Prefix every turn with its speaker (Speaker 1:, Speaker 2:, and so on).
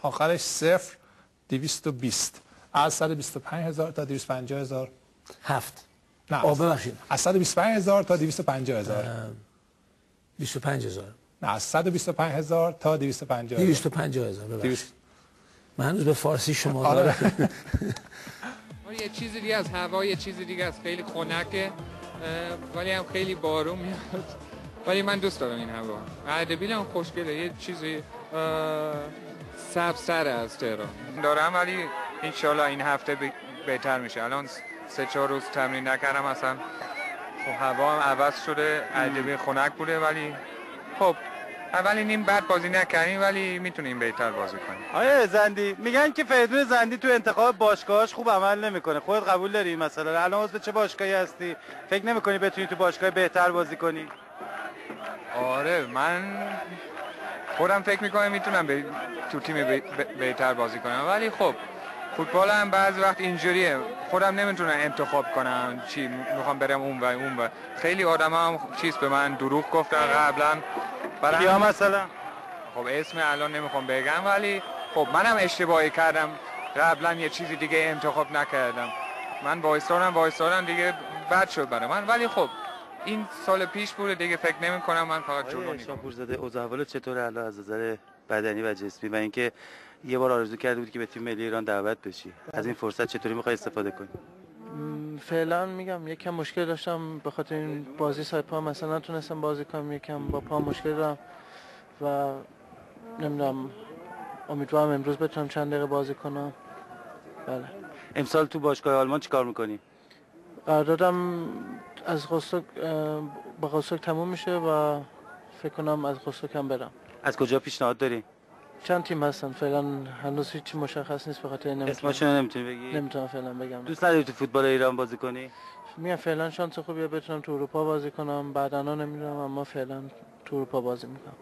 Speaker 1: آخرش 0 220 از 125,000 تا 250,000
Speaker 2: 7
Speaker 1: نه
Speaker 2: ببخشید
Speaker 1: از 125,000 تا 250,000
Speaker 2: 25,000
Speaker 1: نه از 125,000 تا 250,000
Speaker 2: 250,000 ببخشید من هنوز به فارسی شما
Speaker 1: آره.
Speaker 3: یه چیز دیگه از هوا، یه چیز دیگه از خیلی خنکه ولی هم خیلی بارون میاد، ولی من دوست دارم این هوا. اردبیل هم خوشگله، یه چیزی سبزتر از تهران دارم، ولی انشالله این هفته بهتر میشه. الان 3-4 روز تمرین نکردم اصلا، خب هوا هم عوض شده، اردبیل خنک بوده، ولی خب اولی نیم بعد بازی نکردیم ولی میتونیم بهتر بازی کنیم.
Speaker 4: آیا زندی میگن که فریدون زندی تو انتخاب باشگاهاش خوب عمل نمیکنه، خودت قبول داری؟ مثلا الان عضو چه باشگاهی هستی؟ فکر نمیکنی بتونی تو باشگاه بهتر بازی کنی؟
Speaker 3: آره من خودم فکر میکنم میتونم تو تیم بهتر بازی کنم، ولی خب فوتبال هم بعضی وقت اینجوریه، خودم نمیتونم انتخاب کنم چی میخوام برم اون و خیلی آدم هم چیز به من دروغ گفتن قبلا.
Speaker 4: کیا مثلا؟
Speaker 3: خب اسم الان نمیخوام بگم، ولی خب منم اشتباهی کردم قبلا، یه چیزی دیگه انتخاب نکردم، من وایسادم دیگه بد شد برای من، ولی خب این سال پیش بوده دیگه، فکر نمی‌کنم من فقط جلو نمیام.
Speaker 4: شاپورزاده اوضاع احوالت چطوره الان از نظر بدنی و جسمی، و اینکه یه بار آرزو کرده بود که به تیم ملی ایران دعوت بشی، از این فرصت چطوری می‌خوای استفاده کنی؟
Speaker 5: فعلا میگم یکم مشکل داشتم به خاطر این بازی سای پا مثلا نتونستم بازی کنم، یکم با پا مشکل دارم و نمیدونم، امیدوارم امروز بتونم چند دقیقه بازی کنم. بله.
Speaker 4: امسال تو باشگاه آلمان چیکار می‌کنی؟
Speaker 5: قراردادم از قصدک با قصدک تموم میشه و فکر کنم از قصدک هم برم.
Speaker 4: از کجا پیشنهاد داری؟
Speaker 5: چند تیم هستن فعلا هنوز هیچی مشخص نیست، به خاطر
Speaker 4: اسمشون نمیتونی بگی؟
Speaker 5: نمیتونم فعلا بگم.
Speaker 4: دوست نداری تو فوتبال ایران بازی کنی؟
Speaker 5: میگم فعلا شانس خوبیه بتونم تو اروپا بازی کنم، بعداً نمیدونم، اما فعلا تو اروپا بازی میکنم.